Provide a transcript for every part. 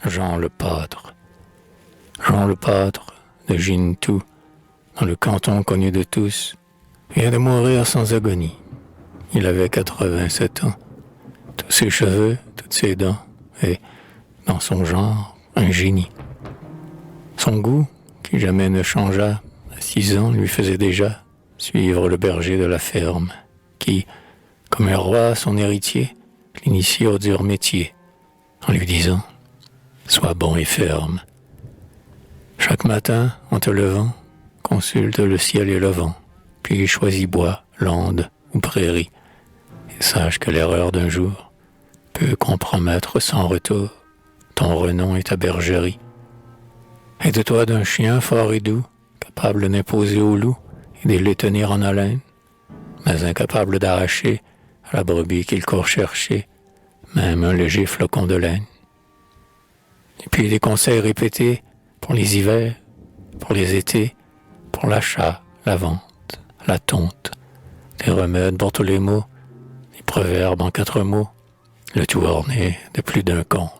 Jean le Pâtre. Jean le Pâtre, de Gintou, dans le canton connu de tous, vient de mourir sans agonie. Il avait 87 ans. Tous ses cheveux, toutes ses dents, et, dans son genre, un génie. Son goût, qui jamais ne changea, à 6 ans, lui faisait déjà suivre le berger de la ferme, qui, comme un roi son héritier, l'initie au dur métier, en lui disant « Sois bon et ferme ». Chaque matin, en te levant, consulte le ciel et le vent, puis choisis bois, lande ou prairie, et sache que l'erreur d'un jour peut compromettre sans retour ton renom et ta bergerie. Aide-toi d'un chien fort et doux, capable d'imposer au loup et de les tenir en haleine, mais incapable d'arracher à la brebis qu'il court chercher, même un léger flocon de laine. Et puis des conseils répétés pour les hivers, pour les étés, pour l'achat, la vente, la tonte, des remèdes pour tous les maux, des proverbes en 4 mots, le tout orné de plus d'un conte.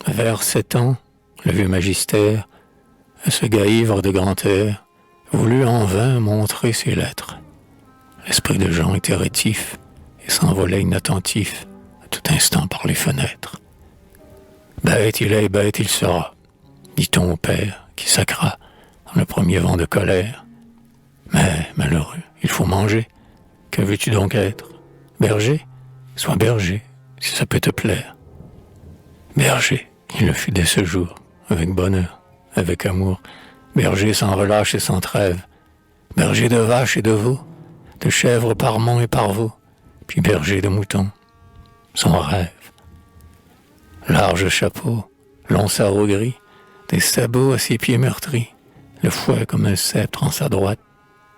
Vers 7 ans, le vieux magistère, ce gars ivre de grand air, voulut en vain montrer ses lettres. L'esprit de Jean était rétif et s'envolait inattentif à tout instant par les fenêtres. Bête il est, bête il sera, dit-on au père qui sacra dans le premier vent de colère. Mais, malheureux, il faut manger. Que veux-tu donc être? Berger? Sois berger, si ça peut te plaire. Berger, il le fut dès ce jour, avec bonheur, avec amour, berger sans relâche et sans trêve, berger de vaches et de veaux, de chèvres par monts et par veaux, puis berger de moutons. Son rêve. Large chapeau, long sarrau gris, des sabots à ses pieds meurtris, le fouet comme un sceptre en sa droite,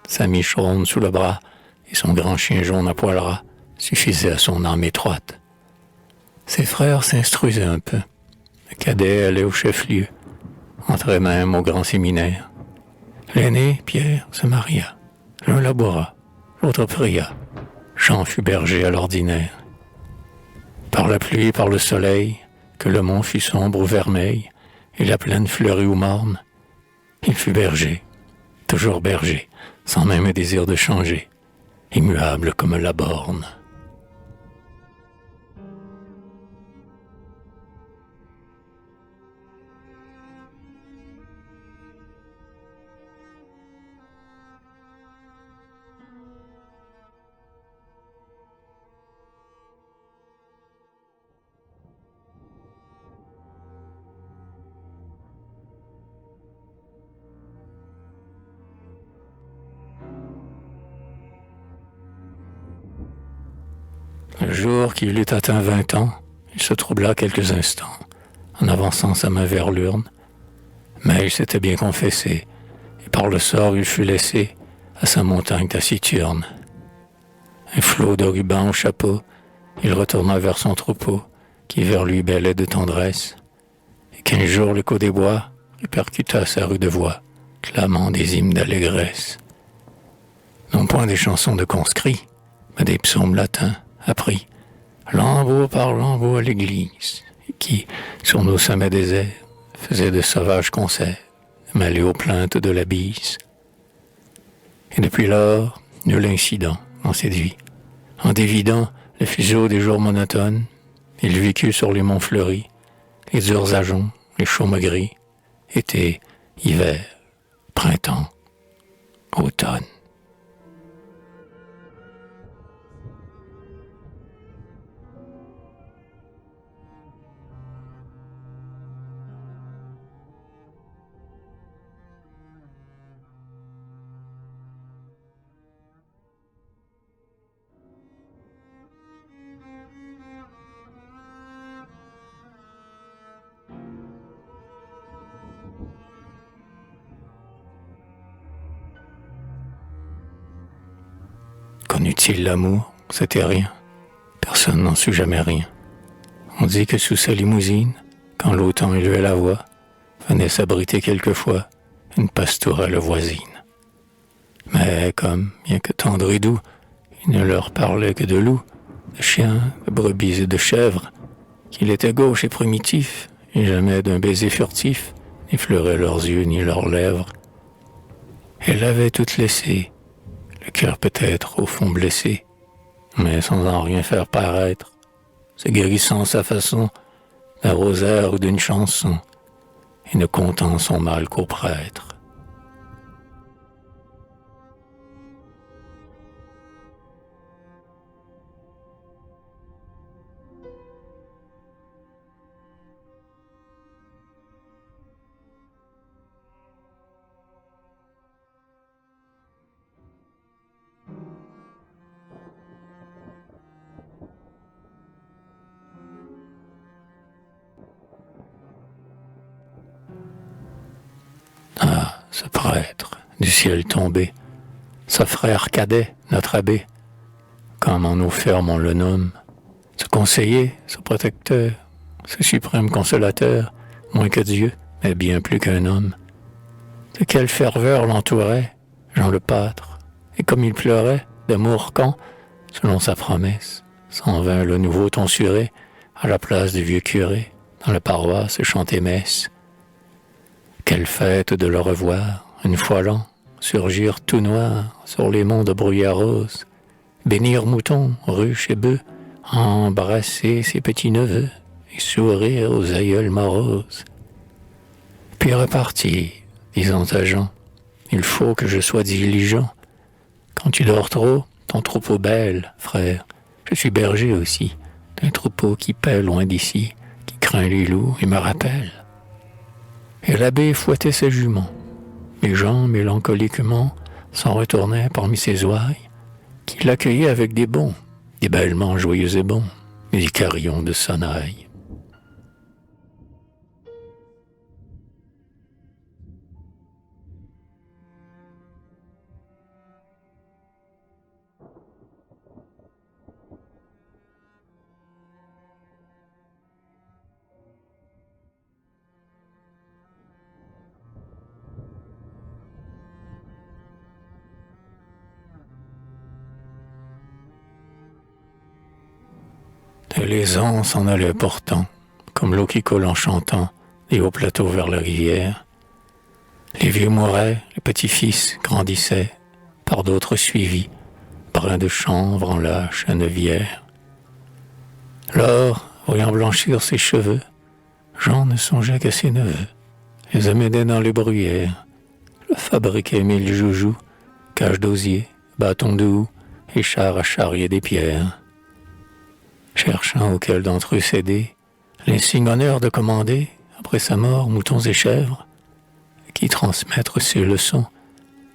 sa miche ronde sous le bras et son grand chien jaune à poil ras suffisaient à son âme étroite. Ses frères s'instruisaient un peu. Le cadet allait au chef-lieu, entrait même au grand séminaire. L'aîné, Pierre, se maria. L'un laboura, l'autre pria. Jean fut berger à l'ordinaire. Par la pluie, par le soleil, que le mont fut sombre ou vermeil, et la plaine fleurie ou morne, il fut berger, toujours berger, sans même un désir de changer, immuable comme la borne. Le jour qu'il eut atteint 20 ans, il se troubla quelques instants, en avançant sa main vers l'urne, mais il s'était bien confessé, et par le sort il fut laissé à sa montagne taciturne. Un flot de rubans au chapeau, il retourna vers son troupeau, qui vers lui bêlait de tendresse, et 15 jours l'écho des bois répercuta sa rude voix, clamant des hymnes d'allégresse. Non point des chansons de conscrits, mais des psaumes latins, appris, lambeau par lambeau à l'église, et qui, sur nos sommets déserts, faisaient de sauvages concerts, mêlés aux plaintes de la bise. Et depuis lors, nul incident en cette vie. En dévidant le fuseau des jours monotones, il vécut sur les monts fleuris, les durs ajoncs, les chaumes gris, été, hiver, printemps, automne. eût-il l'amour, c'était rien. Personne n'en sut jamais rien. On dit que sous sa limousine, quand l'automne élevait la voix, venait s'abriter quelquefois une pastourelle voisine. Mais comme, bien que tendre et doux, il ne leur parlait que de loups, de chiens, de brebis et de chèvres, qu'il était gauche et primitif, et jamais d'un baiser furtif n'effleurait leurs yeux ni leurs lèvres. Elle l'avait toute laissée, le cœur peut-être au fond blessé, mais sans en rien faire paraître, se guérissant sa façon d'un rosaire ou d'une chanson, et ne comptant son mal qu'au prêtre. Ah, ce prêtre, du ciel tombé, ce frère cadet, notre abbé, comme en nos fermes on le nomme, ce conseiller, ce protecteur, ce suprême consolateur, moins que Dieu, mais bien plus qu'un homme. De quelle ferveur l'entourait, Jean le pâtre, et comme il pleurait, d'amour quand, selon sa promesse, s'en vint le nouveau tonsuré à la place du vieux curé, dans la paroisse chanter messe. Quelle fête de le revoir, une fois l'an, surgir tout noir sur les monts de bruyère rose, bénir moutons, ruches et bœufs, embrasser ses petits-neveux et sourire aux aïeuls moroses. Puis repartir, disant à Jean, il faut que je sois diligent. Quand tu dors trop, ton troupeau bêle, frère, je suis berger aussi, d'un troupeau qui paie loin d'ici, qui craint les loups et me rappelle. Et l'abbé fouettait ses juments, et Jean, mélancoliquement, s'en retournait parmi ses ouailles, qui l'accueillaient avec des bons, des bêlements joyeux et bons, des carillons de sonnailles. Et les ans s'en allaient portant, comme l'eau qui coule en chantant, des hauts plateaux vers la rivière. Les vieux mouraient, les petits-fils grandissaient, par d'autres suivis, brins de chanvre en lâche à neuvière. L'or, voyant blanchir ses cheveux, Jean ne songeait qu'à ses neveux, les amenait dans les bruyères, le fabriquait mille joujoux, cages d'osier, bâtons de houx, et chars à charrier des pierres. Cherchant auquel d'entre eux céder, l'insigne honneur de commander, après sa mort, moutons et chèvres, à qui transmettre ses leçons,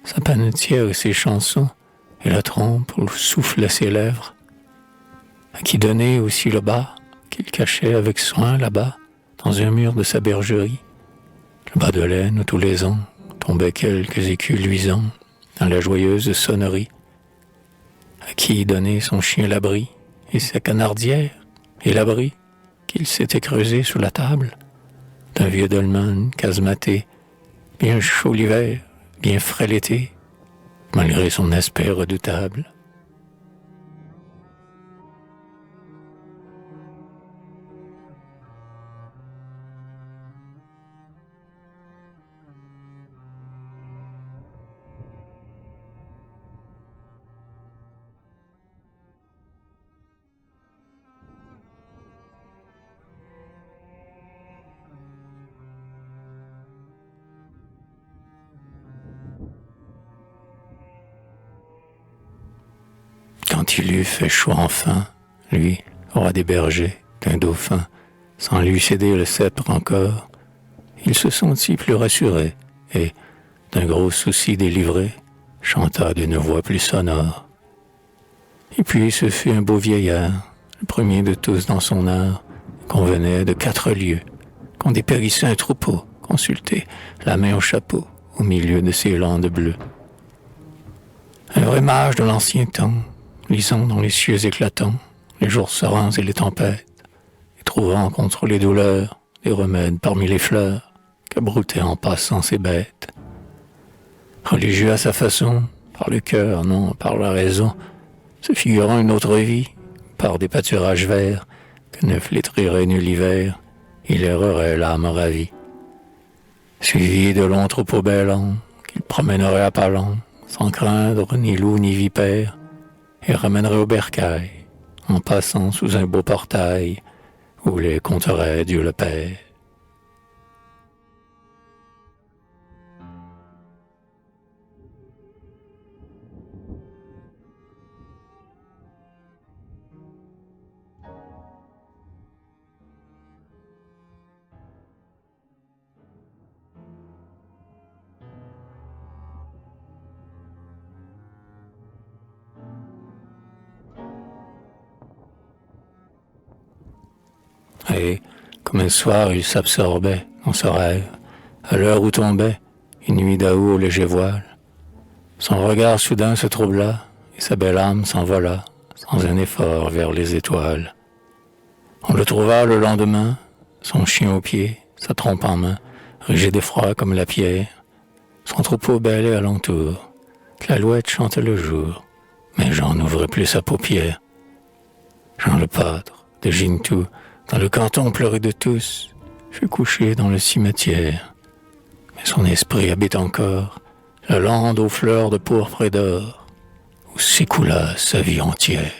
sa panetière et ses chansons, et la trompe où le souffle à ses lèvres, à qui donner aussi le bas qu'il cachait avec soin là-bas, dans un mur de sa bergerie, le bas de laine où tous les ans tombaient quelques écus luisants dans la joyeuse sonnerie, à qui donner son chien l'abri, et sa canardière, et l'abri qu'il s'était creusé sous la table, d'un vieux dolmen casematé, bien chaud l'hiver, bien frais l'été, malgré son aspect redoutable. Quand il eut fait choix enfin, lui, roi des bergers, d'un dauphin, sans lui céder le sceptre encore, il se sentit plus rassuré et, d'un gros souci délivré, chanta d'une voix plus sonore. Et puis ce fut un beau vieillard, le premier de tous dans son art, qu'on venait de 4 lieues, qu'on dépérissait un troupeau, consulté, la main au chapeau, au milieu de ses landes bleues. Un vrai mage de l'ancien temps, lisant dans les cieux éclatants les jours sereins et les tempêtes, et trouvant contre les douleurs des remèdes parmi les fleurs qu'abroutaient en passant ces bêtes. Religieux à sa façon, par le cœur, non par la raison, se figurant une autre vie, par des pâturages verts, que ne flétrirait nul hiver, il errerait l'âme ravie. Suivi de longs troupeaux bêlants, qu'il promènerait à pas lents, sans craindre ni loup ni vipère, et ramènerait au bercail, en passant sous un beau portail, où les compterait Dieu le Père. Et, comme un soir, il s'absorbait dans ce rêve, à l'heure où tombait une nuit d'août au léger voile. Son regard soudain se troubla, et sa belle âme s'envola, sans un effort, vers les étoiles. On le trouva le lendemain, son chien au pied, sa trompe en main, rigide et froid comme la pierre. Son troupeau bêlait alentour, l'alouette chantait le jour, mais Jean n'ouvrait plus sa paupière. Jean le pâtre, de Gintou, dans le canton pleuré de tous, fut couché dans le cimetière. Mais son esprit habite encore la lande aux fleurs de pourpre et d'or, où s'écoula sa vie entière.